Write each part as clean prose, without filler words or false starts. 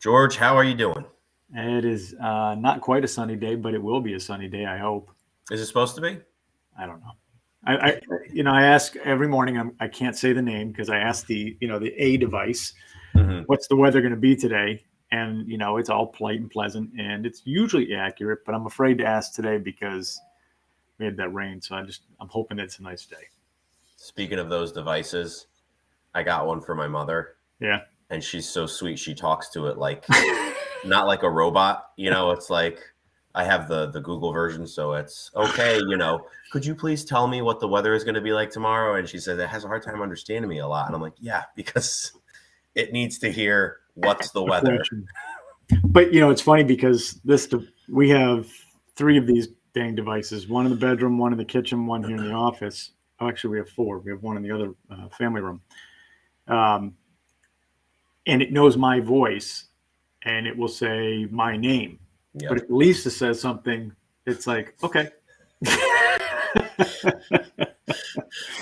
George, how are you doing? It is not quite a sunny day, but it will be a sunny day, I hope. Is it supposed to be? I don't know. I ask every morning. I can't say the name because I ask the A device, Mm-hmm. what's the weather going to be today? And it's all polite and pleasant, and it's usually accurate. But I'm afraid to ask today because we had that rain. So I'm hoping it's a nice day. Speaking of those devices, I got one for my mother, Yeah. and she's so sweet. She talks to it like not like a robot. It's like I have the Google version, so it's okay. Could you please tell me what the weather is going to be like tomorrow? And she says it has a hard time understanding me a lot, and I'm like, yeah, because it needs to hear what's the weather. But it's funny because we have three of these dang devices: one in the bedroom, one in the kitchen, one here in the office. Oh, actually, we have four. We have one in the other family room, and it knows my voice, and it will say my name. Yep. But if Lisa says something, it's like, okay.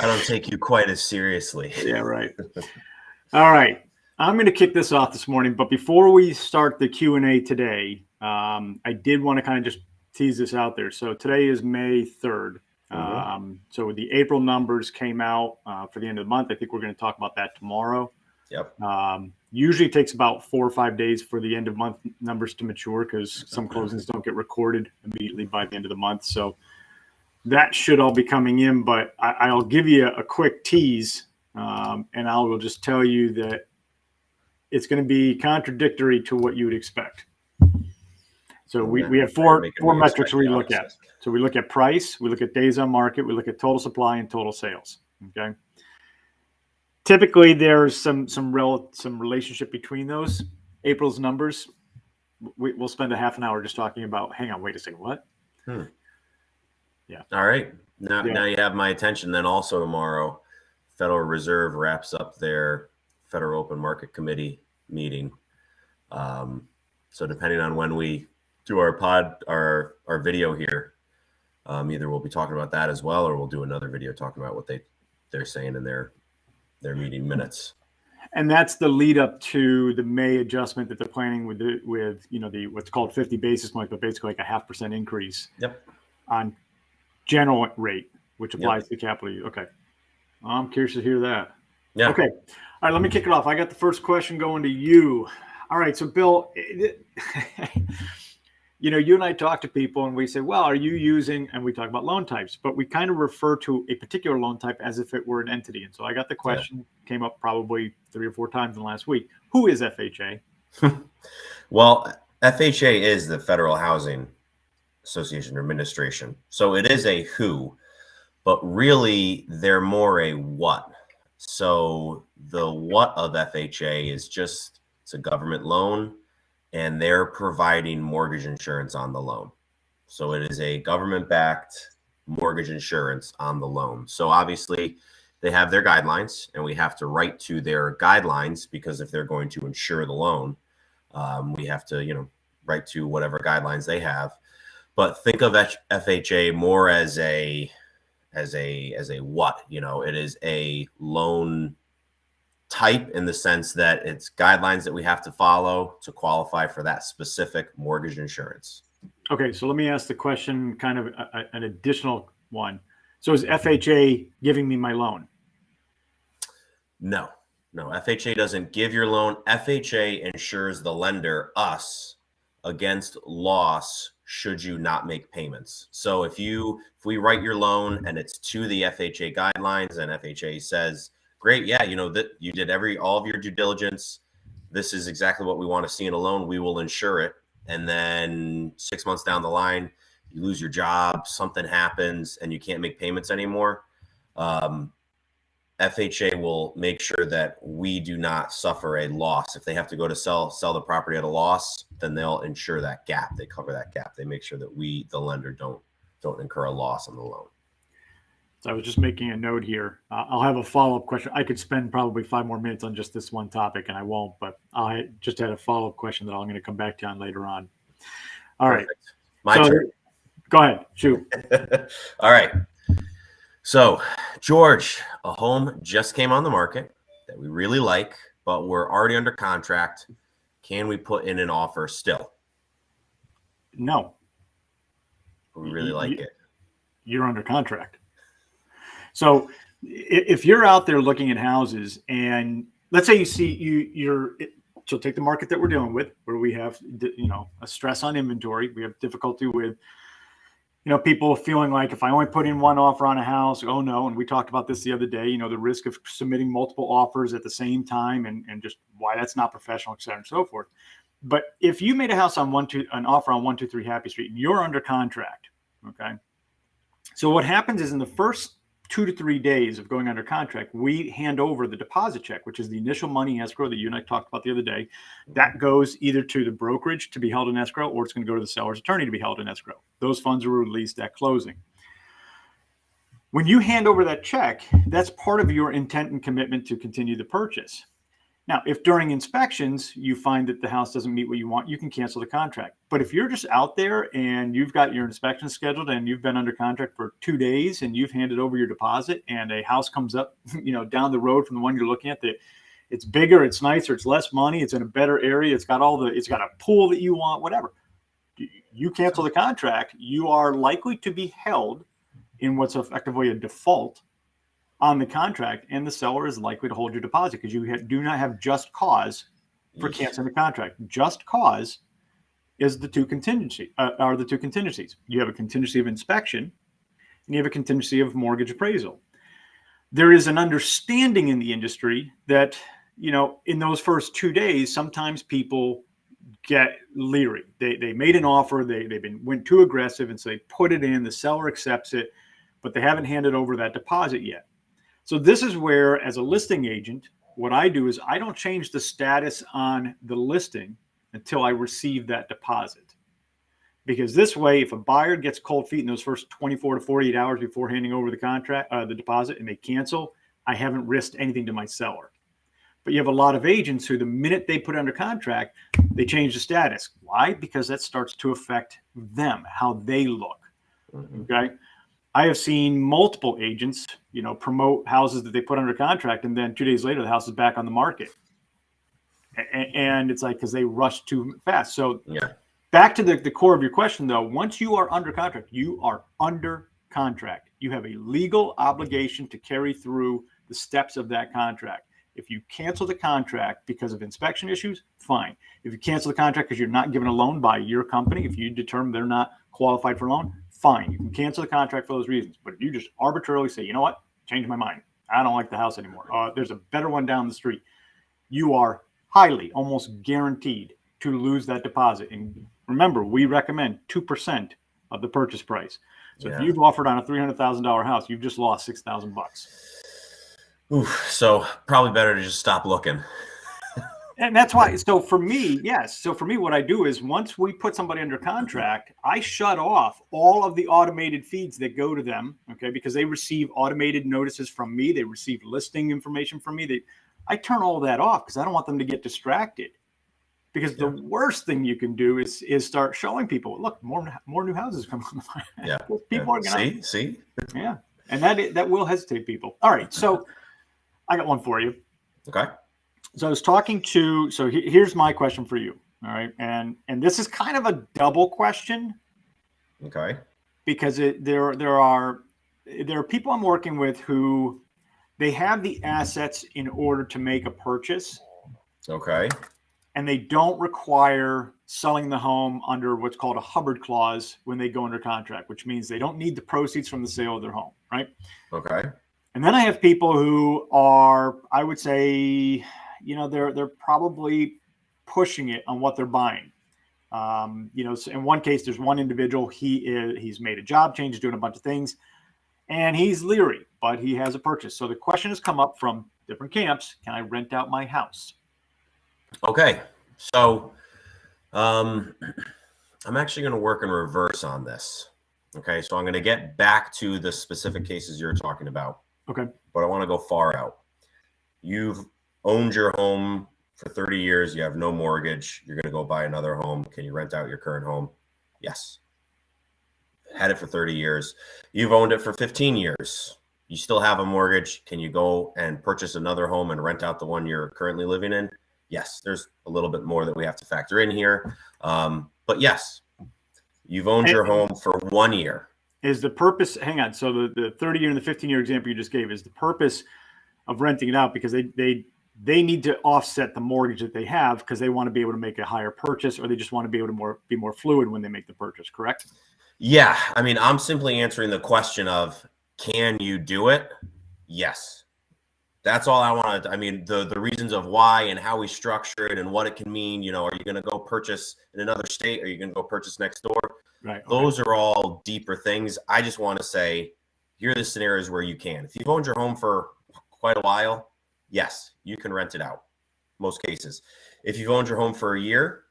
I don't take you quite as seriously. Yeah, right. All right. I'm going to kick this off this morning, but before we start the Q&A today, I did want to kind of just tease this out there. So today is May 3rd. Mm-hmm. So the April numbers came out for the end of the month. I think we're going to talk about that tomorrow. Yep. Usually it takes about 4 or 5 days for the end of month numbers to mature because some closings don't get recorded immediately by the end of the month. So that should all be coming in, but I'll give you a quick tease, and I will just tell you that it's going to be contradictory to what you would expect. So we have four metrics we look at. So we look at price, we look at days on market, we look at total supply and total sales. Okay. Typically, there's some relationship between those. April's numbers, we'll spend a half an hour just talking about. Hang on, wait a second, what? Yeah. All right. Now you have my attention. Then also tomorrow, Federal Reserve wraps up their Federal Open Market Committee meeting. So depending on when we do our video here, either we'll be talking about that as well, or we'll do another video talking about what they're saying in their meeting minutes. And that's the lead up to the May adjustment that they're planning with the what's called 50 basis points, but basically like a 0.5% increase. Yep. On general rate, which applies to capital. Okay. I'm curious to hear that. Yeah. Okay. All right, let me kick it off. I got the first question going to you. All right, so Bill, you and I talk to people and we say, well, are you using, and we talk about loan types, but we kind of refer to a particular loan type as if it were an entity. And so I got the question, came up probably 3 or 4 times in the last week. Who is FHA? Well, FHA is the Federal Housing Association Administration. So it is a who, but really they're more a what. So the what of FHA is just, it's a government loan and they're providing mortgage insurance on the loan. So it is a government-backed mortgage insurance on the loan. So obviously they have their guidelines and we have to write to their guidelines because if they're going to insure the loan, we have to, write to whatever guidelines they have. But think of FHA more as a what, it is a loan type in the sense that it's guidelines that we have to follow to qualify for that specific mortgage insurance. Okay, so let me ask the question, kind of an additional one. So is FHA giving me my loan? No, FHA doesn't give your loan. FHA insures the lender, us, against loss should you not make payments. So if we write your loan and it's to the FHA guidelines and FHA says, great, yeah, that you did all of your due diligence, this is exactly what we want to see in a loan, we will insure it. And then 6 months down the line, you lose your job, something happens and you can't make payments anymore. FHA will make sure that we do not suffer a loss. If they have to go to sell the property at a loss, then they'll insure that gap. They cover that gap. They make sure that we, the lender, don't incur a loss on the loan. So I was just making a note here. I'll have a follow-up question. I could spend probably 5 more minutes on just this one topic, and I won't, but I just had a follow-up question that I'm going to come back to on later on. All right. My turn. Go ahead. Shoot. All right. So, George, a home just came on the market that we really like, but we're already under contract. can we put in an offer still? No. We really like it. You're under contract. So if you're out there looking at houses, and let's say you see so take the market that we're dealing with, where we have, a stress on inventory. We have difficulty with, people feeling like if I only put in one offer on a house, oh no. And we talked about this the other day, the risk of submitting multiple offers at the same time and just why that's not professional, et cetera, and so forth. But if you made a house on an offer on 123 Happy Street and you're under contract, okay. So what happens is in the first 2 to 3 days of going under contract, we hand over the deposit check, which is the initial money escrow that you and I talked about the other day. That goes either to the brokerage to be held in escrow, or it's going to go to the seller's attorney to be held in escrow. Those funds are released at closing. When you hand over that check, that's part of your intent and commitment to continue the purchase. Now, if during inspections you find that the house doesn't meet what you want, you can cancel the contract. But if you're just out there and you've got your inspection scheduled and you've been under contract for 2 days and you've handed over your deposit and a house comes up, down the road from the one you're looking at, that it's bigger, it's nicer, it's less money, it's in a better area, it's got a pool that you want, whatever. You cancel the contract, you are likely to be held in what's effectively a default on the contract, and the seller is likely to hold your deposit because you do not have just cause for canceling the contract. Just cause is the two contingencies. You have a contingency of inspection, and you have a contingency of mortgage appraisal. There is an understanding in the industry that, in those first 2 days, sometimes people get leery. They made an offer, went too aggressive, and so they put it in. The seller accepts it, but they haven't handed over that deposit yet. So this is where, as a listing agent, what I do is I don't change the status on the listing until I receive that deposit. Because this way, if a buyer gets cold feet in those first 24 to 48 hours before handing over the deposit, and they cancel, I haven't risked anything to my seller. But you have a lot of agents who, the minute they put it under contract, they change the status. Why? Because that starts to affect them, how they look. Okay. I have seen multiple agents, promote houses that they put under contract, and then 2 days later, the house is back on the market. And it's like, because they rushed too fast. So back to the core of your question, though, once you are under contract, you are under contract. You have a legal obligation to carry through the steps of that contract. If you cancel the contract because of inspection issues, fine. If you cancel the contract because you're not given a loan by your company, if you determine they're not qualified for a loan, fine. You can cancel the contract for those reasons. But if you just arbitrarily say, you know what, change my mind, I don't like the house anymore, there's a better one down the street, you are highly, almost guaranteed to lose that deposit. And remember, we recommend 2% of the purchase price. So if you've offered on a $300,000 house, you've just lost $6,000. So probably better to just stop looking. And that's why. So for me, yes. So for me, what I do is once we put somebody under contract, I shut off all of the automated feeds that go to them. Okay. Because they receive automated notices from me. They receive listing information from me. I turn all that off because I don't want them to get distracted. Because the worst thing you can do is start showing people, look, more new houses coming on the market. People are going to see. Yeah. And that will hesitate people. All right. So I got one for you. Okay. So I was talking to, here's my question for you. All right. And this is kind of a double question. Okay. Because there are people I'm working with who they have the assets in order to make a purchase. Okay. And they don't require selling the home under what's called a Hubbard clause when they go under contract, which means they don't need the proceeds from the sale of their home. Right. Okay. And then I have people who are, I would say, they're probably pushing it on what they're buying. So in one case, there's one individual, he's made a job change, he's doing a bunch of things, and he's leery, but he has a purchase. So the question has come up from different camps: can I rent out my house? Okay. So I'm actually going to work in reverse on this. Okay. So I'm going to get back to the specific cases you're talking about. Okay. But I want to go far out. You've owned your home for 30 years. You have no mortgage. You're going to go buy another home. Can you rent out your current home? Yes. Had it for 30 years. You've owned it for 15 years. You still have a mortgage. Can you go and purchase another home and rent out the one you're currently living in? Yes, there's a little bit more that we have to factor in here. But yes, you've owned your home for 1 year. Is the purpose, hang on, so the 30-year and the 15-year example you just gave, is the purpose of renting it out because they need to offset the mortgage that they have because they want to be able to make a higher purchase, or they just want to be able to be more fluid when they make the purchase, correct? Yeah, I mean, I'm simply answering the question of, can you do it? Yes. That's all I want to, I mean, the reasons of why and how we structure it and what it can mean, you know, are you going to go purchase in another state? Are you going to go purchase next door? Right. Those are all deeper things. I just want to say, here are the scenarios where you can. If you've owned your home for quite a while, yes, you can rent it out. Most cases. If you've owned your home for a year,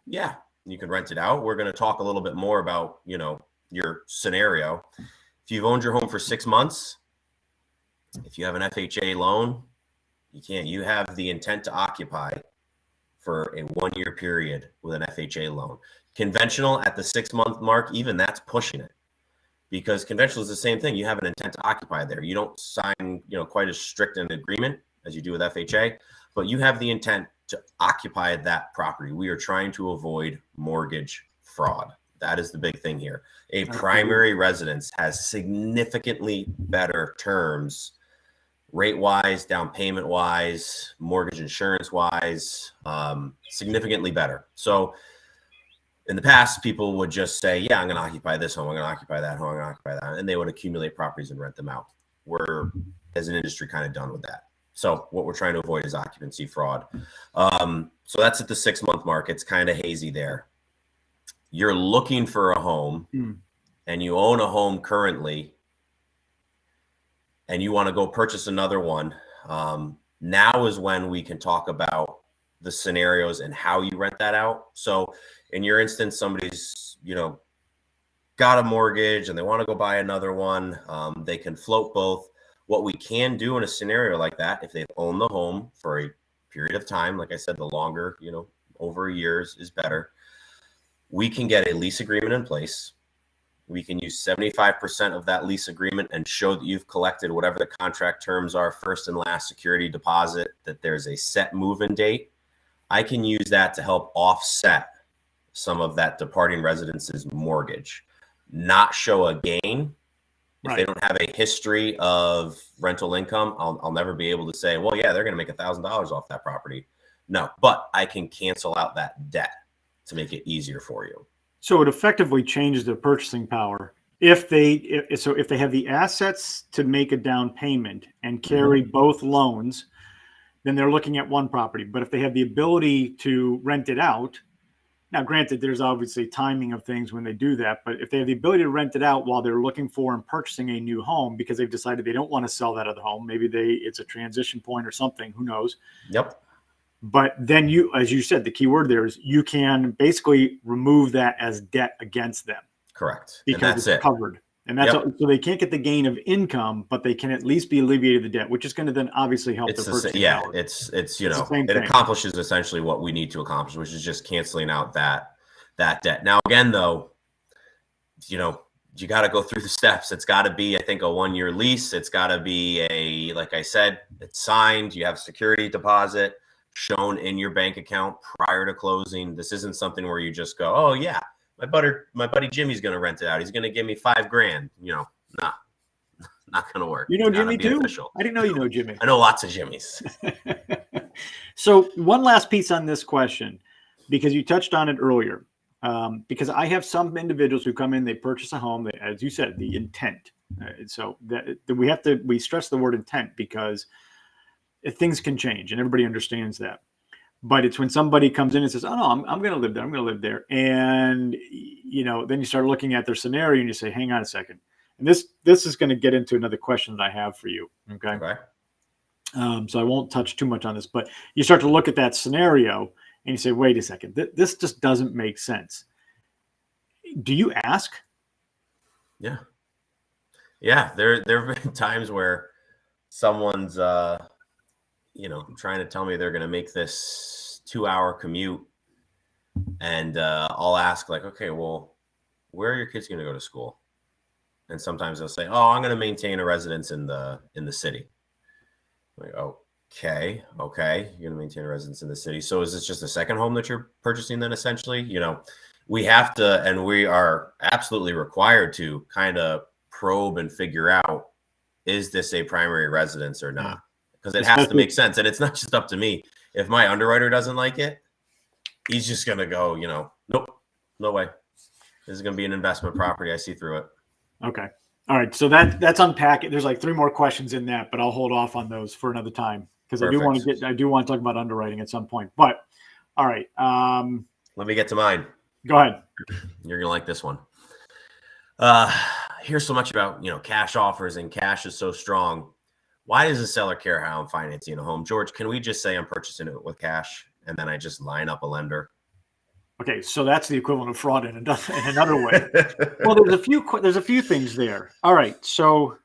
yeah, you can rent it out. We're going to talk a little bit more about, you know, your scenario. If you've owned your home for 6 months, if you have an FHA loan, you can't. You have the intent to occupy for a 1 year period with an FHA loan. Conventional at the 6 month mark, even that's pushing it, because conventional is the same thing. You have an intent to occupy there. You don't sign, you know, quite as strict an agreement as you do with FHA, but you have the intent to occupy that property. We are trying to avoid mortgage fraud. That is the big thing here. A primary residence has significantly better terms, rate-wise, down payment-wise, mortgage insurance-wise, significantly better. So in the past, people would just say, yeah, I'm going to occupy this home, I'm going to occupy that home, I'm going to occupy that, and they would accumulate properties and rent them out. We're, as an industry, kind of done with that. So what we're trying to avoid is occupancy fraud. So that's at the 6 month mark. It's kind of hazy there. You're looking for a home and you own a home currently and you want to go purchase another one. Now is when we can talk about the scenarios and how you rent that out. So in your instance, somebody's, you know, got a mortgage and they want to go buy another one. They can float both. What we can do in a scenario like that, if they've owned the home for a period of time, like I said, the longer, you know, over a year is better. We can get a lease agreement in place. We can use 75% of that lease agreement and show that you've collected whatever the contract terms are, first and last security deposit, that there's a set move-in date. I can use that to help offset some of that departing residence's mortgage, not show a gain. If they don't have a history of rental income, I'll never be able to say, well, yeah, they're going to make $1,000 off that property. No, but I can cancel out that debt to make it easier for you. So it effectively changes their purchasing power if they have the assets to make a down payment and carry both loans, then they're looking at one property. But if they have the ability to rent it out, now granted, there's obviously timing of things when they do that, but if they have the ability to rent it out while they're looking for and purchasing a new home because they've decided they don't want to sell that other home, maybe it's a transition point or something, who knows? Yep. But then you, as you said, the key word there is you can basically remove that as debt against them. Correct. Because and that's it's covered. And that's so they can't get the gain of income, but they can at least be alleviated the debt, which is going to then obviously help their purchasing power. It's you know, it accomplishes essentially what we need to accomplish, which is just canceling out that debt. Now, again, though, you know, you got to go through the steps. It's got to be, I think, a 1 year lease. It's got to be like I said, it's signed. You have security deposit shown in your bank account prior to closing. This isn't something where you just go, oh yeah, my buddy Jimmy's going to rent it out. He's going to give me $5,000. You know, nah, not going to work. You know Jimmy too? Official. I didn't know you know Jimmy. I know lots of Jimmys. So one last piece on this question, because you touched on it earlier, because I have some individuals who come in, they purchase a home, as you said, the intent. So that we stress the word intent because things can change and everybody understands that. But it's when somebody comes in and says, oh, no, I'm going to live there. I'm going to live there. And, you know, then you start looking at their scenario and you say, hang on a second. And this is going to get into another question that I have for you. Okay. So I won't touch too much on this, but you start to look at that scenario and you say, wait a second, this just doesn't make sense. Do you ask? Yeah. Yeah. There have been times where someone's, you know, trying to tell me they're going to make this 2-hour commute. And I'll ask like, okay, well, where are your kids going to go to school? And sometimes they'll say, oh, I'm going to maintain a residence in the city. I'm like, oh, Okay. You're going to maintain a residence in the city. So is this just a second home that you're purchasing then essentially? We have to, and we are absolutely required to kind of probe and figure out, is this a primary residence or not? Because it has to make sense. And it's not just up to me. If my underwriter doesn't like it, he's just going to go, nope, no way. This is going to be an investment property. I see through it. Okay. All right. So that's unpack it. There's like 3 more questions in that, but I'll hold off on those for another time because I do want to talk about underwriting at some point. But all right. Let me get to mine. Go ahead. You're going to like this one. Here's so much about, cash offers, and cash is so strong. Why does the seller care how I'm financing a home? George, can we just say I'm purchasing it with cash and then I just line up a lender? Okay, so that's the equivalent of fraud in another way. Well, there's a few things there. All right, so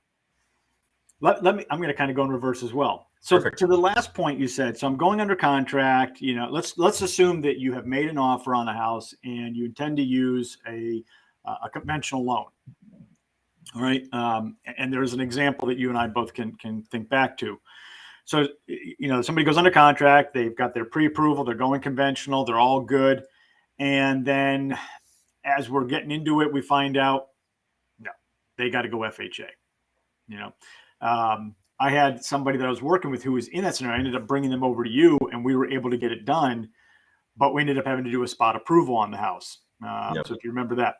let me. I'm going to kind of go in reverse as well. So Perfect. To the last point you said, so I'm going under contract. Let's assume that you have made an offer on the house and you intend to use a conventional loan. All right, and there's an example that you and I both can think back to. So somebody goes under contract, they've got their pre-approval, they're going conventional, they're all good. And then as we're getting into it, we find out, no, they got to go FHA. I had somebody that I was working with who was in that scenario. I ended up bringing them over to you and we were able to get it done, but we ended up having to do a spot approval on the house. So if you remember that.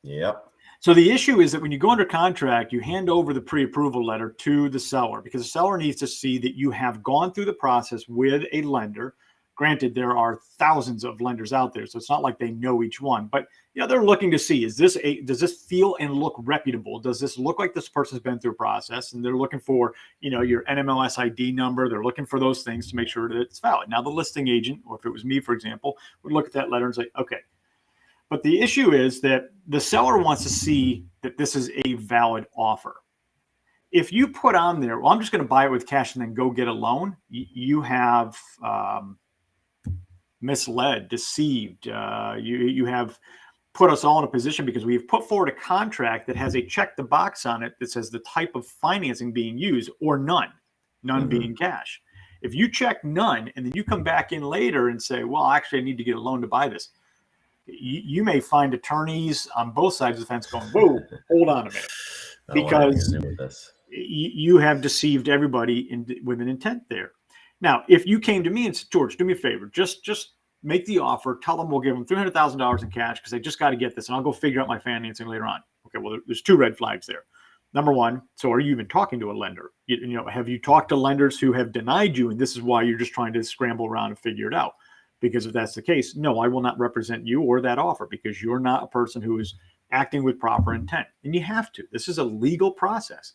Yep. So the issue is that when you go under contract, you hand over the pre-approval letter to the seller because the seller needs to see that you have gone through the process with a lender. Granted, there are thousands of lenders out there, so it's not like they know each one. But they're looking to see, does this feel and look reputable? Does this look like this person's been through a process? And they're looking for, your NMLS ID number. They're looking for those things to make sure that it's valid. Now, the listing agent, or if it was me, for example, would look at that letter and say, okay. But the issue is that the seller wants to see that this is a valid offer. If you put on there, well, I'm just going to buy it with cash and then go get a loan, you have misled, deceived. You have put us all in a position because we've put forward a contract that has a check the box on it that says the type of financing being used or none being cash. If you check none and then you come back in later and say, well, actually, I need to get a loan to buy this, you may find attorneys on both sides of the fence going, whoa, hold on a minute. Because you have deceived everybody with an intent there. Now, if you came to me and said, George, do me a favor, just make the offer, tell them we'll give them $300,000 in cash because they just got to get this and I'll go figure out my financing later on. Okay, well, there's 2 red flags there. Number one, so are you even talking to a lender? Have you talked to lenders who have denied you and this is why you're just trying to scramble around and figure it out? Because if that's the case, no, I will not represent you or that offer because you're not a person who is acting with proper intent. And you have to. This is a legal process.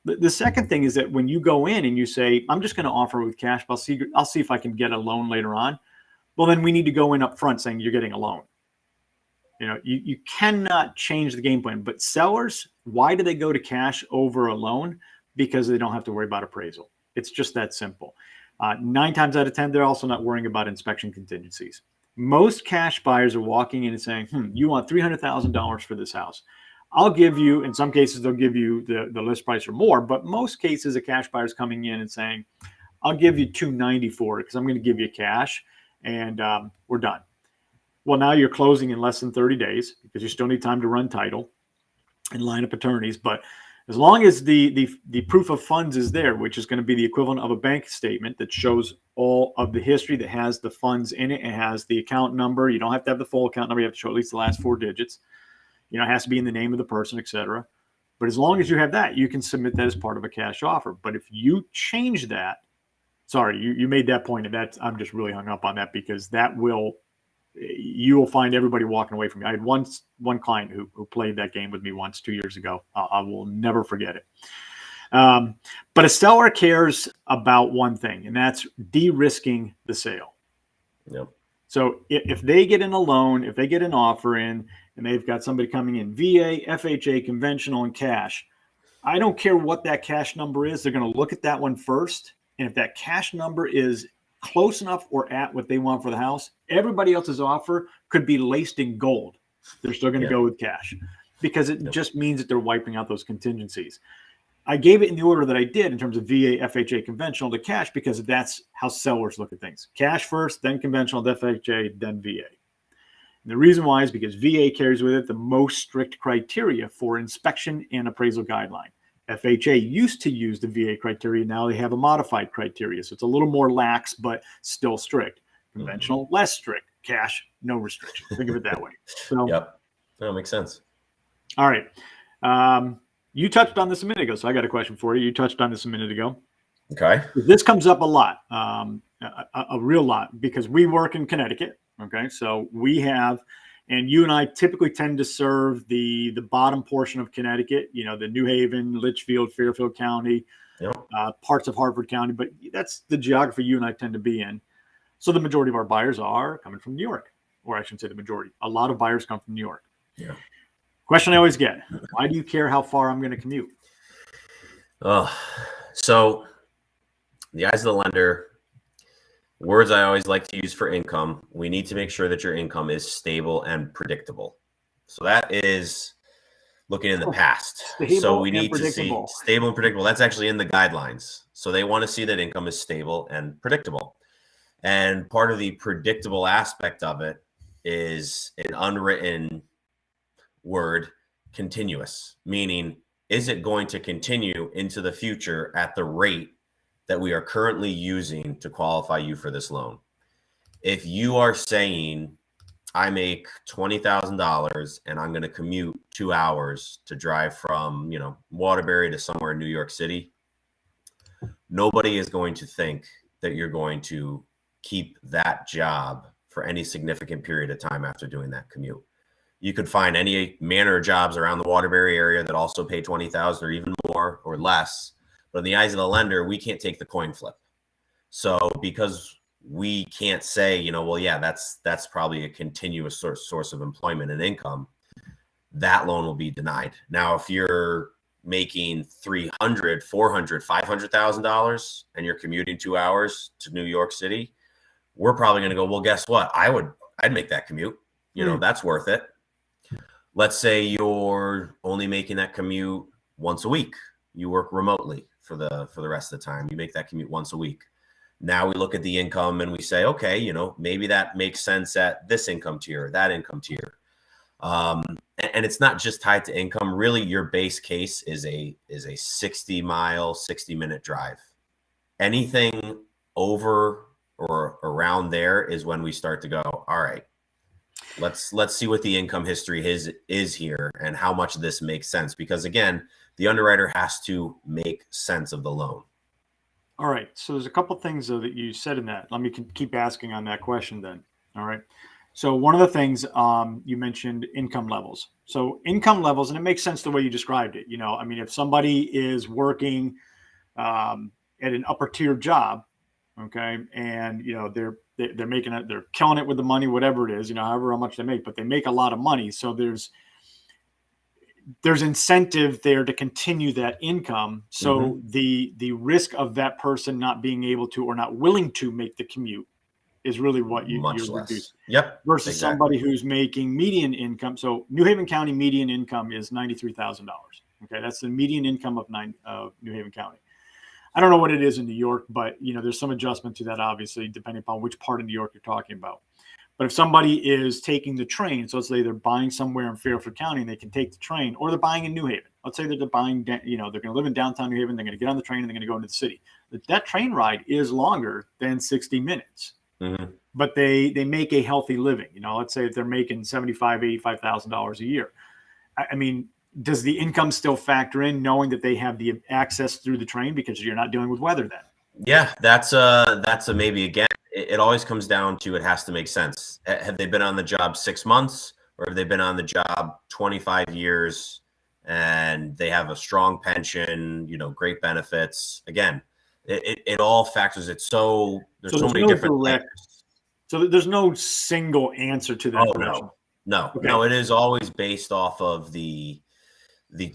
The second thing is that when you go in and you say, I'm just going to offer with cash, but I'll see if I can get a loan later on. Well, then we need to go in up front saying you're getting a loan. You cannot change the game plan. But sellers, why do they go to cash over a loan? Because they don't have to worry about appraisal. It's just that simple. 9 times out of 10, they're also not worrying about inspection contingencies. Most cash buyers are walking in and saying, you want $300,000 for this house. I'll give you, in some cases, they'll give you the list price or more, but most cases, a cash buyer is coming in and saying, I'll give you $290 for it because I'm going to give you cash and we're done. Well, now you're closing in less than 30 days because you still need time to run title and line up attorneys. But as long as the proof of funds is there, which is going to be the equivalent of a bank statement that shows all of the history that has the funds in it, it has the account number. You don't have to have the full account number. You have to show at least the last 4 digits. It has to be in the name of the person, et cetera. But as long as you have that, you can submit that as part of a cash offer. But if you change that, sorry, you made that point, and I'm just really hung up on that because you will find everybody walking away from you. I had one client who played that game with me once 2 years ago. I will never forget it. But a seller cares about one thing, and that's de-risking the sale. Yep. So if they get in a loan, if they get an offer in, and they've got somebody coming in VA, FHA, conventional, and cash, I don't care what that cash number is. They're going to look at that one first. And if that cash number is close enough or at what they want for the house, everybody else's offer could be laced in gold. They're still going to go with cash because it just means that they're wiping out those contingencies. I gave it in the order that I did in terms of VA, FHA, conventional to cash, because that's how sellers look at things. Cash first, then conventional, then FHA, then VA. And the reason why is because VA carries with it the most strict criteria for inspection and appraisal guideline. FHA used to use the VA criteria. Now they have a modified criteria. So it's a little more lax, but still strict. Conventional, less strict. Cash, no restriction. Think of it that way. So, Yep. That makes sense. All right. You touched on this a minute ago, so I got a question for you. You touched on this a minute ago. Okay. This comes up a lot, a real lot, because we work in Connecticut. Okay, so we have, and you and I typically tend to serve the bottom portion of Connecticut. You know, the New Haven, Litchfield, Fairfield County, Yep. Parts of Hartford County. But that's the geography you and I tend to be in. So the majority of our buyers are coming from New York, or I shouldn't say the majority. A lot of buyers come from New York. Yeah. Question I always get: why do you care how far I'm going to commute? So the eyes of the lender, words I always like to use for income, we need to make sure that your income is stable and predictable. So that is looking in the past. So we need to see stable and predictable. That's actually in the guidelines. So they want to see that income is stable and predictable. And part of the predictable aspect of it is an unwritten word, continuous, meaning is it going to continue into the future at the rate that we are currently using to qualify you for this loan? If you are saying I make $20,000 and I'm going to commute 2 hours to drive from, Waterbury to somewhere in New York City, nobody is going to think that you're going to keep that job for any significant period of time after doing that commute. You could find any manner of jobs around the Waterbury area that also pay $20,000 or even more or less. But in the eyes of the lender, we can't take the coin flip. So because we can't say, well, yeah, that's probably a continuous source of employment and income, that loan will be denied. Now, if you're making $300,000, $400,000, $500,000 and you're commuting 2 hours to New York City, we're probably going to go, well, guess what? I'd make that commute. That's worth it. Let's say you're only making that commute once a week. You work remotely for the rest of the time. You make that commute once a week. Now we look at the income and we say, okay, maybe that makes sense at this income tier, that income tier. And it's not just tied to income. Really, your base case is a 60-mile, 60-minute drive. Anything over or around there is when we start to go, all right, let's see what the income history is here and how much of this makes sense. Because again, the underwriter has to make sense of the loan. All right. So there's a couple things though that you said in that. Let me keep asking on that question then. All right. So one of the things you mentioned income levels. So income levels, and it makes sense the way you described it. If somebody is working at an upper tier job, okay, and they're making it, they're killing it with the money, whatever it is, however much they make, but they make a lot of money. So there's incentive there to continue that income. So the risk of that person not being able to or not willing to make the commute is really what you're reducing. Yep. Versus somebody who's making median income. So New Haven County median income is $93,000. Okay, that's the median income of New Haven County. I don't know what it is in New York, but there's some adjustment to that, obviously, depending upon which part of New York you're talking about. But if somebody is taking the train, so let's say they're buying somewhere in Fairfield County and they can take the train, or they're buying in New Haven. Let's say that they're buying, they're going to live in downtown New Haven. They're going to get on the train and they're going to go into the city. That train ride is longer than 60 minutes, but they make a healthy living. Let's say if they're making $75,000, $85,000 a year. I mean, does the income still factor in knowing that they have the access through the train because you're not dealing with weather then? Yeah, that's a maybe. Again, it always comes down to, it has to make sense. Have they been on the job 6 months, or have they been on the job 25 years and they have a strong pension, great benefits? Again, it all factors. There's so many different factors. So there's no single answer to that question. No. It is always based off of the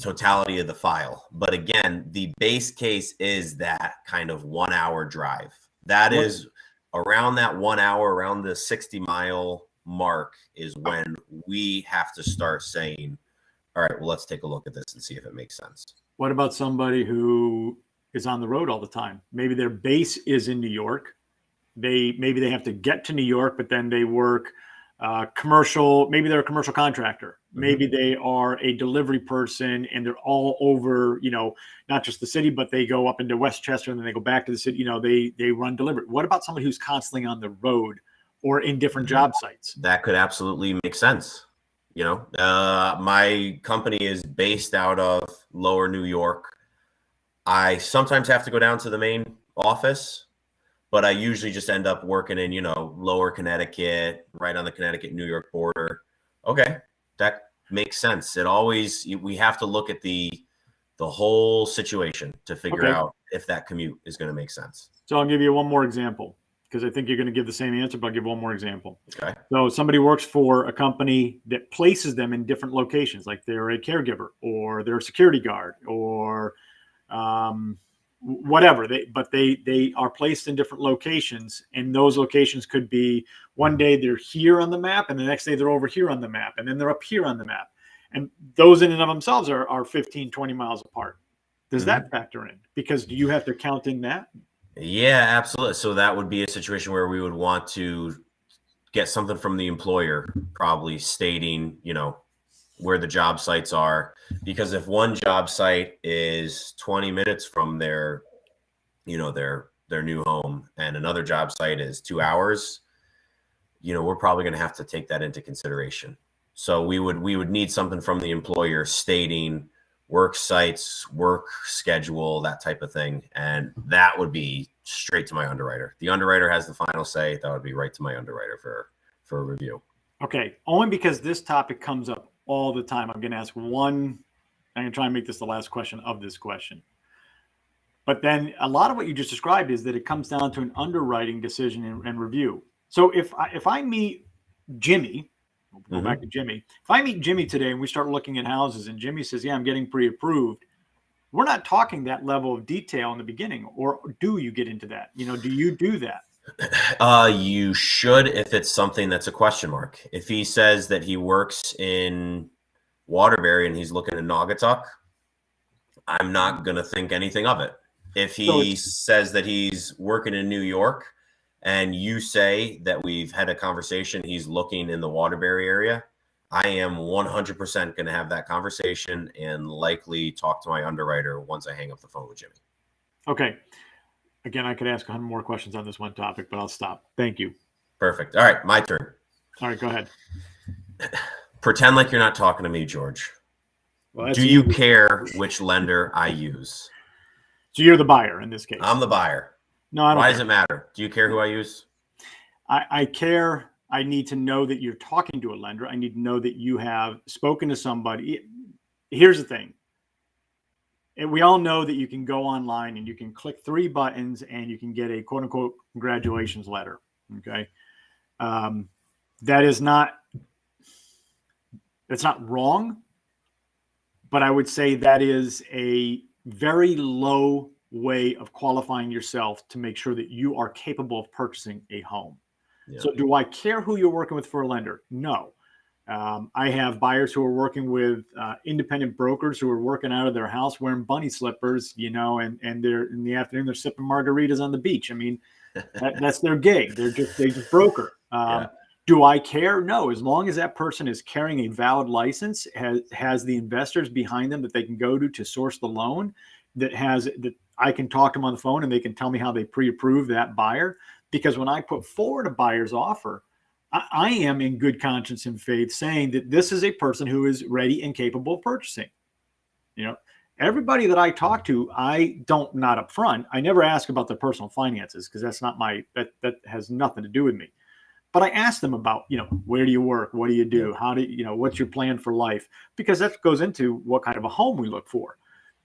totality of the file. But again, the base case is that kind of 1 hour drive. That is around that 1 hour, around the 60-mile mark is when we have to start saying, all right, well, let's take a look at this and see if it makes sense. What about somebody who is on the road all the time? Maybe their base is in New York. Maybe they have to get to New York, but then they work commercial. Maybe they're a commercial contractor. Maybe they are a delivery person, and they're all over, not just the city, but they go up into West Chester and then they go back to the city. They run delivery. What about somebody who's constantly on the road or in different job sites? That could absolutely make sense. My company is based out of Lower New York. I sometimes have to go down to the main office, but I usually just end up working in, Lower Connecticut, right on the Connecticut-New York border. Okay, that makes sense. We have to look at the whole situation to figure out if that commute is going to make sense. So I'll give you one more example, because I think you're going to give the same answer, but I'll give one more example. Okay. So somebody works for a company that places them in different locations, like they're a caregiver or they're a security guard or whatever. They are placed in different locations, and those locations could be one day they're here on the map, and the next day they're over here on the map, and then they're up here on the map. And those in and of themselves are 15, 20 miles apart. Does that factor in? Because do you have to count in that? Yeah, absolutely. So that would be a situation where we would want to get something from the employer, probably stating, where the job sites are. Because if one job site is 20 minutes from their new home and another job site is 2 hours, we're probably going to have to take that into consideration. So we would need something from the employer stating work sites, work schedule, that type of thing. And that would be straight to my underwriter. The underwriter has the final say. That would be right to my underwriter for a review. Okay. Only because this topic comes up all the time. I'm going to ask one. I'm going to try and make this the last question of this question. But then a lot of what you just described is that it comes down to an underwriting decision and review. So if I meet Jimmy, we'll go back to Jimmy. If I meet Jimmy today and we start looking at houses and Jimmy says, yeah, I'm getting pre-approved, we're not talking that level of detail in the beginning. Or do you get into that? Do you do that? You should, if it's something that's a question mark. If he says that he works in Waterbury and he's looking at Naugatuck, I'm not going to think anything of it. If he says that he's working in New York and you say that we've had a conversation, he's looking in the Waterbury area, I am 100% going to have that conversation and likely talk to my underwriter once I hang up the phone with Jimmy. Okay. Again, I could ask 100 more questions on this one topic, but I'll stop. Thank you. Perfect. All right, my turn. All right, go ahead. Pretend like you're not talking to me, George. Well, do you care which lender I use? So you're the buyer in this case. I'm the buyer. No, I don't. Why does it matter? Do you care who I use? I care. I need to know that you're talking to a lender. I need to know that you have spoken to somebody. Here's the thing. And we all know that you can go online and you can click 3 buttons and you can get a quote unquote congratulations letter. Okay. That's not wrong, but I would say that is a very low way of qualifying yourself to make sure that you are capable of purchasing a home. Yeah. So do I care who you're working with for a lender? No. I have buyers who are working with independent brokers who are working out of their house wearing bunny slippers, and they're in the afternoon, they're sipping margaritas on the beach. I mean, that's their gig. They just broker. Do I care? No. As long as that person is carrying a valid license, has the investors behind them that they can go to source the loan, that I can talk to them on the phone and they can tell me how they pre-approve that buyer. Because when I put forward a buyer's offer, I am in good conscience and faith saying that this is a person who is ready and capable of purchasing. Everybody that I talk to, not up front. I never ask about their personal finances because that's not that has nothing to do with me. But I ask them about, where do you work? What do you do? How do what's your plan for life? Because that goes into what kind of a home we look for.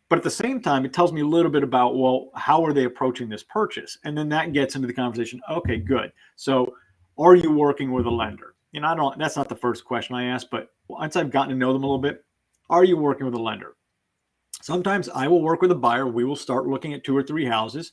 But at the same time, it tells me a little bit about, well, how are they approaching this purchase? And then that gets into the conversation. Okay, good. So are you working with a lender? That's not the first question I ask, but once I've gotten to know them a little bit, are you working with a lender? Sometimes I will work with a buyer. We will start looking at 2 or 3 houses,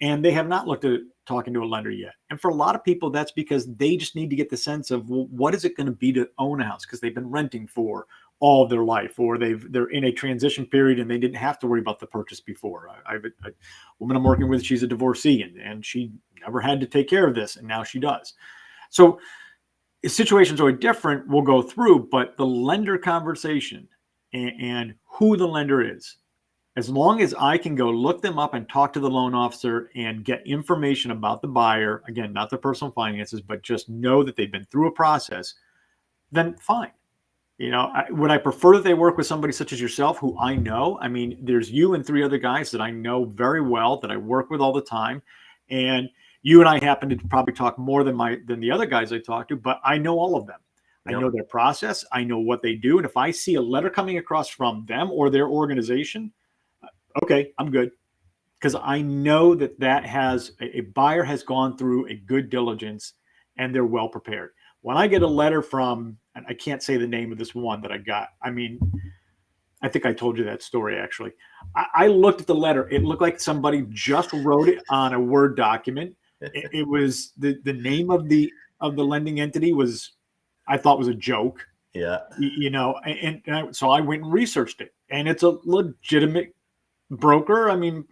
and they have not looked at talking to a lender yet. And for a lot of people, that's because they just need to get the sense of, well, what is it going to be to own a house? Because they've been renting for all of their life, or they're in a transition period and they didn't have to worry about the purchase before. I have a woman I'm working with, she's a divorcee, and she never had to take care of this, and now she does. So situations are different, we'll go through, but the lender conversation and who the lender is, as long as I can go look them up and talk to the loan officer and get information about the buyer, again, not their personal finances, but just know that they've been through a process, then fine. Would I prefer that they work with somebody such as yourself, who I know? I mean, there's you and 3 other guys that I know very well, that I work with all the time. And you and I happen to probably talk more than the other guys I talk to, but I know all of them. Yep. I know their process. I know what they do. And if I see a letter coming across from them or their organization, okay, I'm good. Because I know that has a buyer has gone through a good diligence and they're well prepared. When I get a letter from, and I can't say the name of this one that I got. I mean, I think I told you that story, actually. I looked at the letter. It looked like somebody just wrote it on a Word document. It was the name of the lending entity was, I thought, was a joke. Yeah. So I went and researched it, and it's a legitimate broker. I mean,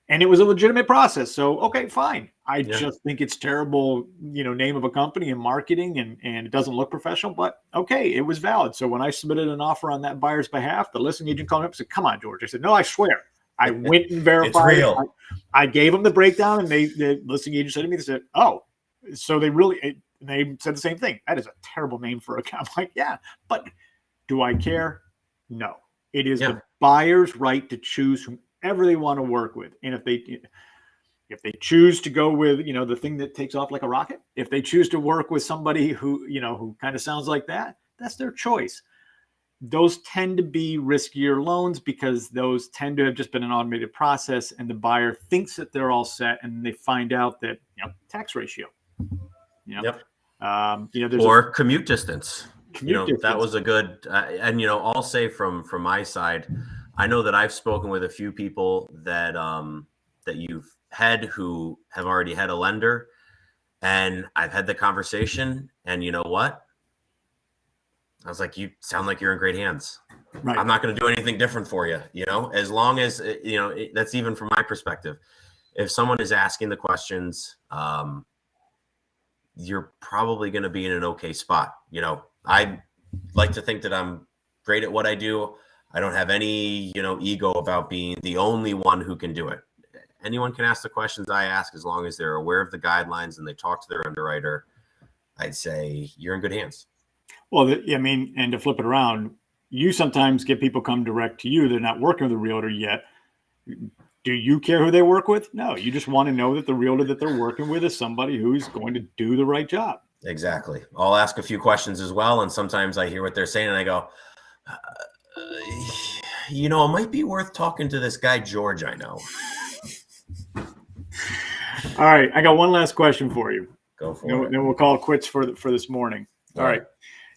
and it was a legitimate process. So, okay, fine. I just think it's terrible, name of a company and marketing, and it doesn't look professional, but okay, it was valid. So when I submitted an offer on that buyer's behalf, the listing agent called me up and said, "Come on, George." I said, "No, I swear." I went and verified. It's real. I gave them the breakdown, and the listing agent said to me, they said, "Oh, so they said the same thing. That is a terrible name for a company." I'm like, yeah, but do I care? No. It is the buyer's right to choose whomever they want to work with. And if they choose to go with, the thing that takes off like a rocket, if they choose to work with somebody who kind of sounds like that, that's their choice. Those tend to be riskier loans because those tend to have just been an automated process, and the buyer thinks that they're all set, and they find out that, tax ratio. Or commute distance. That was a good, and I'll say from my side, I know that I've spoken with a few people that you've had who have already had a lender, and I've had the conversation, and you know what? I was like, you sound like you're in great hands. Right. I'm not going to do anything different for you, as long as, that's even from my perspective. If someone is asking the questions, you're probably going to be in an okay spot. I like to think that I'm great at what I do. I don't have any, ego about being the only one who can do it. Anyone can ask the questions I ask, as long as they're aware of the guidelines and they talk to their underwriter. I'd say you're in good hands. Well, and to flip it around, you sometimes get people come direct to you. They're not working with a realtor yet. Do you care who they work with? No, you just want to know that the realtor that they're working with is somebody who's going to do the right job. Exactly. I'll ask a few questions as well. And sometimes I hear what they're saying and I go, it might be worth talking to this guy, George, I know. All right. I got one last question for you. Go for it. Then we'll call it quits for this morning. All right.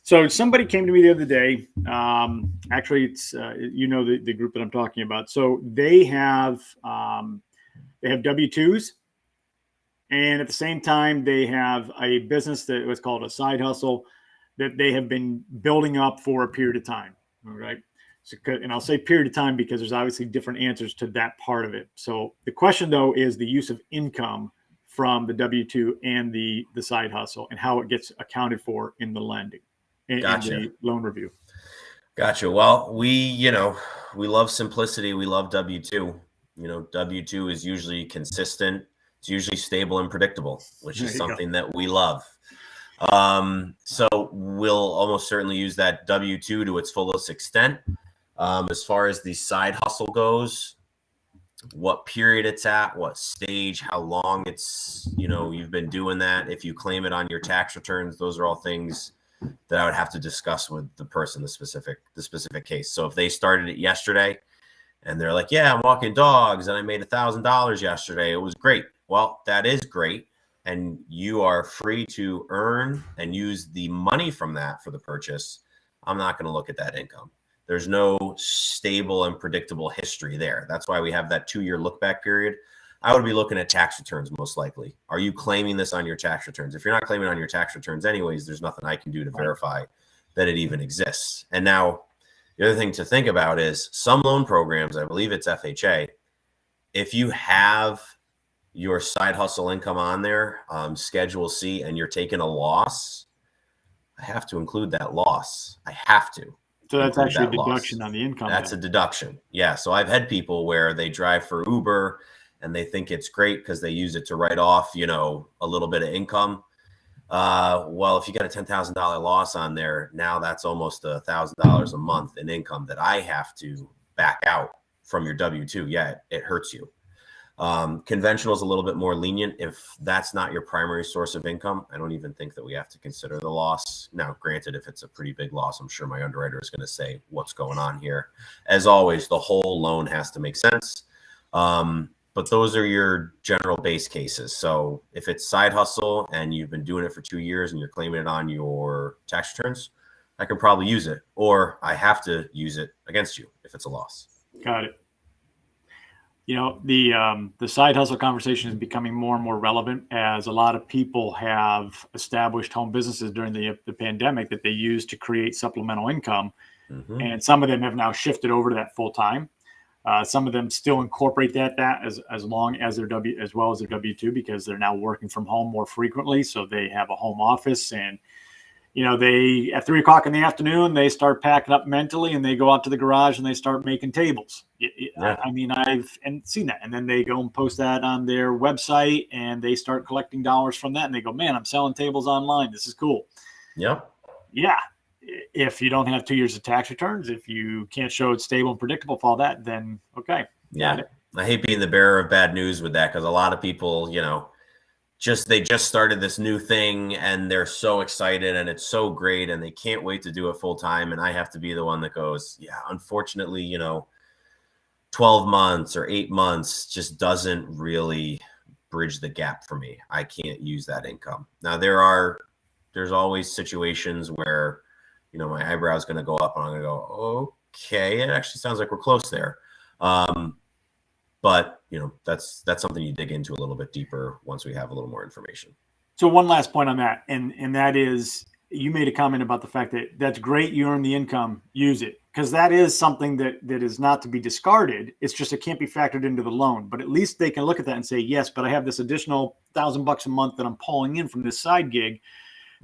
So somebody came to me the other day. Actually, it's the group that I'm talking about. So they have W-2s, and at the same time they have a business that was called a side hustle that they have been building up for a period of time. All right. So, and I'll say period of time because there's obviously different answers to that part of it. So the question though is the use of income from the W-2 and the side hustle and how it gets accounted for in the lending. Gotcha. In the loan review. Gotcha. Well, we love simplicity. We love W-2. W-2 is usually consistent. It's usually stable and predictable, which is something that we love. So we'll almost certainly use that W-2 to its fullest extent. As far as the side hustle goes, what period it's at, what stage, how long it's, you've been doing that. If you claim it on your tax returns, those are all things that I would have to discuss with the person, the specific case. So if they started it yesterday and they're like, yeah, I'm walking dogs and I made $1,000 yesterday, it was great. Well, that is great. And you are free to earn and use the money from that for the purchase. I'm not going to look at that income. There's no stable and predictable history there. That's why we have that 2-year look back period. I would be looking at tax returns most likely. Are you claiming this on your tax returns? If you're not claiming on your tax returns anyways, there's nothing I can do to verify that it even exists. And now The other thing to think about is some loan programs, I believe it's FHA, if you have your side hustle income on there, Schedule C, and you're taking a loss, I have to include that loss. I have to. So that's actually a loss. deduction on the income. That's a deduction. Yeah. So I've had people where they drive for Uber and they think it's great because they use it to write off, you know, a little bit of income. Well, if you got a $10,000 loss on there, now that's almost $1,000 a month in income that I have to back out from your W-2. Yeah, it hurts you. Conventional is a little bit more lenient. If that's not your primary source of income, I don't even think that we have to consider the loss. Now, granted, if it's a pretty big loss, I'm sure my underwriter is going to say what's going on here. As always, the whole loan has to make sense. But those are your general base cases. So if it's side hustle and you've been doing it for 2 years and you're claiming it on your tax returns, I can probably use it, or I have to use it against you if it's a loss. Got it. You know, the side hustle conversation is becoming more and more relevant as a lot of people have established home businesses during the pandemic that they use to create supplemental income. Mm-hmm. And some of them have now shifted over to that full time. Some of them still incorporate that as long as their as well as their W-2, because they're now working from home more frequently. So they have a home office, and you know, they at 3 o'clock in the afternoon, they start packing up mentally and they go out to the garage and they start making tables. Yeah. I mean, I've seen that. And then they go and post that on their website and they start collecting dollars from that. And they go, man, I'm selling tables online. This is cool. Yep. Yeah. If you don't have 2 years of tax returns, if you can't show it's stable and predictable for all that, then okay. Yeah. I hate being the bearer of bad news with that, because a lot of people, you know, they just started this new thing and they're so excited and it's so great and they can't wait to do it full time. And I have to be the one that goes, yeah, unfortunately, you know, 12 months or 8 months just doesn't really bridge the gap for me. I can't use that income. Now there's always situations where, you know, my eyebrow is going to go up and I'm going to go, okay, it actually sounds like we're close there. But, you know, that's something you dig into a little bit deeper once we have a little more information. So one last point on that, and that is, you made a comment about the fact that that's great, you earn the income, use it. Because that is something that is not to be discarded. It's just it can't be factored into the loan. But at least they can look at that and say, yes, but I have this additional $1,000 a month that I'm pulling in from this side gig.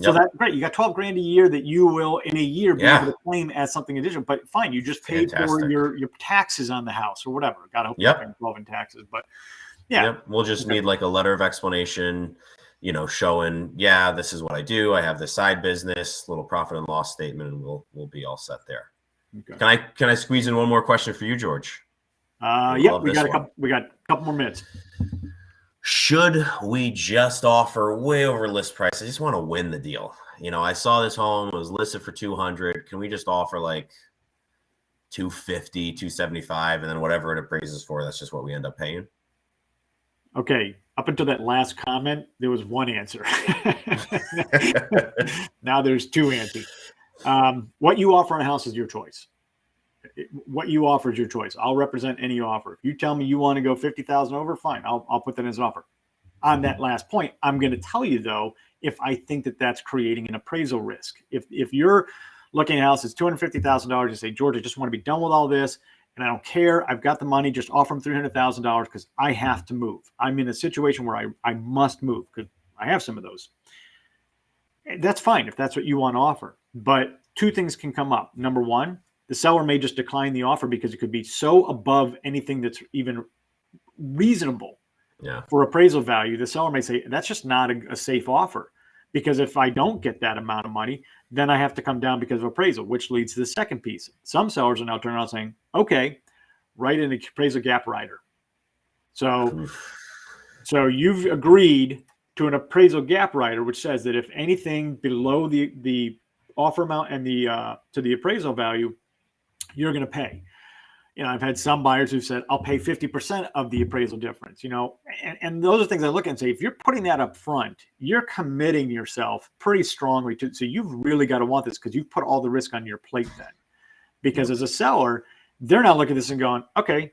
So that's great. You got 12 grand a year that you will in a year be able to claim as something additional. But fine, you just paid for your taxes on the house or whatever. God, I hope you're paying 12 in taxes. But we'll just need like a letter of explanation, you know, showing, this is what I do. I have this side business, little profit and loss statement, and we'll be all set there. Okay. Can I squeeze in one more question for you, George? We got a couple more minutes. Should we just offer way over list price? I just want to win the deal. You know, I saw this home, it was listed for 200. Can we just offer like 250, 275, and then whatever it appraises for, that's just what we end up paying? Okay. Up until that last comment, there was one answer. Now there's two answers. What you offer on a house is your choice. What you offer is your choice. I'll represent any offer. If you tell me you want to go 50,000 over, fine. I'll put that as an offer. On that last point, I'm going to tell you though, if I think that that's creating an appraisal risk. If you're looking at a house that's $250,000, you say, George, I just want to be done with all this, and I don't care. I've got the money. Just offer them $300,000 because I have to move. I'm in a situation where I must move because I have some of those. That's fine if that's what you want to offer. But two things can come up. Number one, the seller may just decline the offer because it could be so above anything that's even reasonable for appraisal value. The seller may say, that's just not a safe offer, because if I don't get that amount of money, then I have to come down because of appraisal, which leads to the second piece. Some sellers are now turning around saying, okay, write an appraisal gap rider. So you've agreed to an appraisal gap rider, which says that if anything below the offer amount and to the appraisal value, you're going to pay. You know, I've had some buyers who said, I'll pay 50% of the appraisal difference, you know, and those are things I look at and say, if you're putting that up front, you're committing yourself pretty strongly to, so you've really got to want this because you've put all the risk on your plate then. Because as a seller, they're not looking at this and going, okay,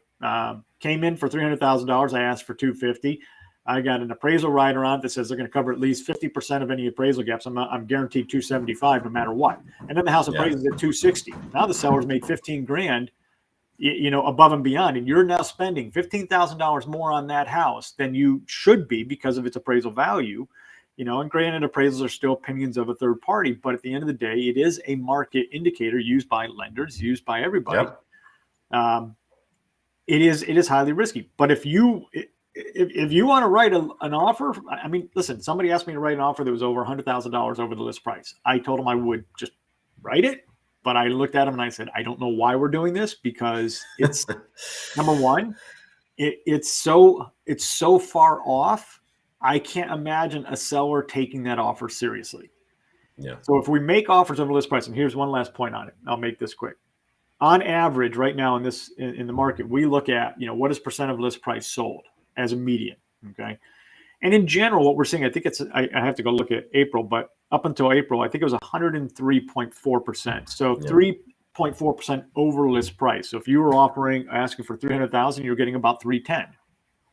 came in for $300,000. I asked for $250,000. I got an appraisal rider on it that says they're going to cover at least 50% of any appraisal gaps. I'm guaranteed 275 no matter what. And then the house appraises at 260. Now the seller's made 15 grand, above and beyond, and you're now spending $15,000 more on that house than you should be because of its appraisal value. And granted, appraisals are still opinions of a third party, but at the end of the day, it is a market indicator used by lenders, used by everybody. Yep. It is highly risky. But if you want to write an offer, I mean, listen, somebody asked me to write an offer that was over $100,000 over the list price. I told them I would just write it, but I looked at them and I said, I don't know why we're doing this, because it's number one, it's so far off. I can't imagine a seller taking that offer seriously. Yeah. So if we make offers over list price, and here's one last point on it, I'll make this quick. On average, right now in the market, we look at what is percent of list price sold as a median. Okay, and in general, what we're seeing, I think I have to go look at April, but up until April, I think it was 103.4%. So 3.4% over list price. So if you were asking for 300,000, you're getting about 310.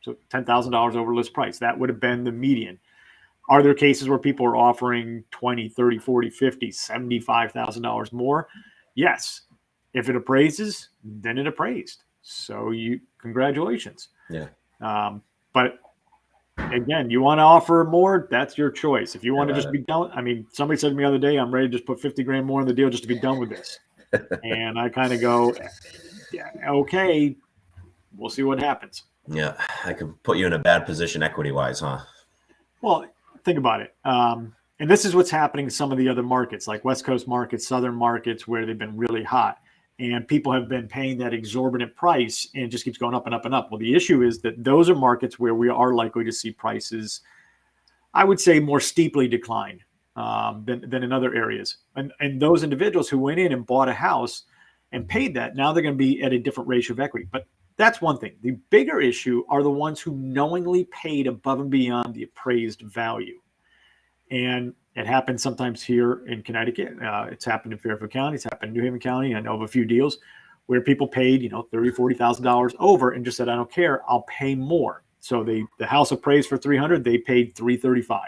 So $10,000 over list price. That would have been the median. Are there cases where people are offering 20, 30, 40, 50, $75,000 more? Yes. If it appraises, then it appraised. So congratulations. Yeah. But again, you want to offer more, that's your choice. If you want to just be done, I mean, somebody said to me the other day, I'm ready to just put 50 grand more in the deal just to be done with this. And I kind of go, yeah, okay, we'll see what happens. Yeah, I could put you in a bad position equity-wise, huh? Well, think about it. And this is what's happening in some of the other markets, like West Coast markets, Southern markets, where they've been really hot. And people have been paying that exorbitant price, and it just keeps going up and up and up. Well, the issue is that those are markets where we are likely to see prices, I would say, more steeply decline than in other areas. And those individuals who went in and bought a house and paid that, now they're going to be at a different ratio of equity. But that's one thing. The bigger issue are the ones who knowingly paid above and beyond the appraised value. And it happens sometimes here in Connecticut. It's happened in Fairfield County. It's happened in New Haven County. I know of a few deals where people paid, $30,000, $40,000 over and just said, I don't care, I'll pay more. So the house appraised for $300,000, they paid $335,000.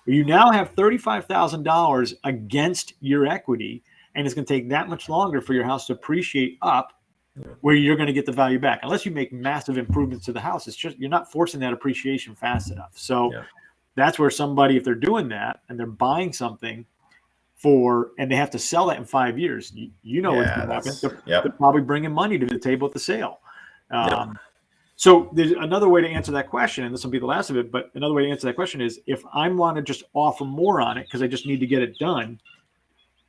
You now have $35,000 against your equity, and it's going to take that much longer for your house to appreciate up, where you're going to get the value back. Unless you make massive improvements to the house, it's just, you're not forcing that appreciation fast enough. So that's where somebody, if they're doing that and they're buying something and they have to sell that in 5 years, what's going to happen. They're probably bringing money to the table at the sale. So there's another way to answer that question, and this will be the last of it, but another way to answer that question is, if I want to just offer more on it because I just need to get it done,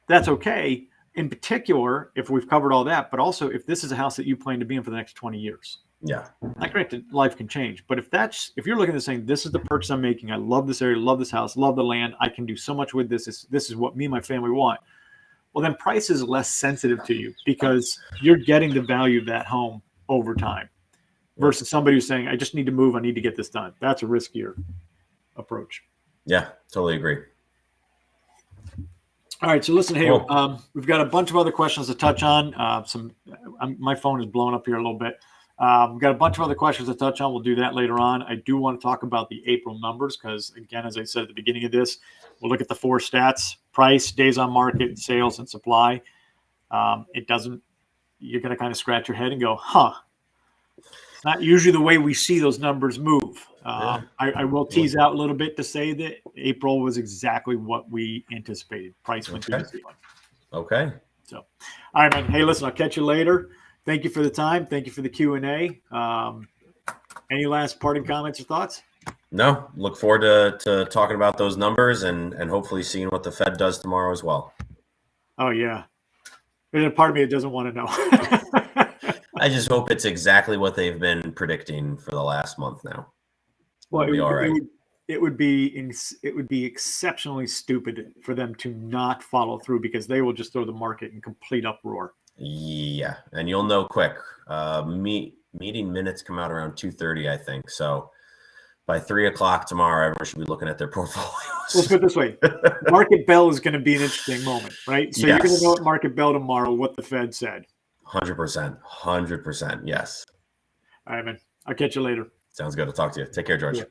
that's okay. In particular, if we've covered all that, but also if this is a house that you plan to be in for the next 20 years. Yeah. Not granted, life can change. But if you're looking at saying, this is the purchase I'm making, I love this area, love this house, love the land, I can do so much with this. This is what me and my family want. Well, then price is less sensitive to you because you're getting the value of that home over time versus somebody who's saying, I just need to move, I need to get this done. That's a riskier approach. Yeah, totally agree. All right, so listen, hey, we've got a bunch of other questions to touch on. My phone is blowing up here a little bit. We've got a bunch of other questions to touch on. We'll do that later on. I do want to talk about the April numbers because, again, as I said at the beginning of this, we'll look at the 4 stats: price, days on market, sales, and supply. You're going to kind of scratch your head and go, it's not usually the way we see those numbers move. I will tease out a little bit to say that April was exactly what we anticipated. Price went through the ceiling. Okay. So, all right, man. Hey, listen, I'll catch you later. Thank you for the time. Thank you for the Q&A. Any last parting comments or thoughts? No. Look forward to talking about those numbers and hopefully seeing what the Fed does tomorrow as well. Oh, yeah. There's a part of me that doesn't want to know. I just hope it's exactly what they've been predicting for the last month now. Well, it would be exceptionally stupid for them to not follow through because they will just throw the market in complete uproar. Yeah, and you'll know quick. Meeting minutes come out around 2:30, I think. So by 3:00 tomorrow, everyone should be looking at their portfolios. Let's put it this way: market bell is going to be an interesting moment, right? So You're going to know at market bell tomorrow what the Fed said. 100%, 100%, yes. All right, man. I'll catch you later. Sounds good. I'll talk to you. Take care, George. Yeah.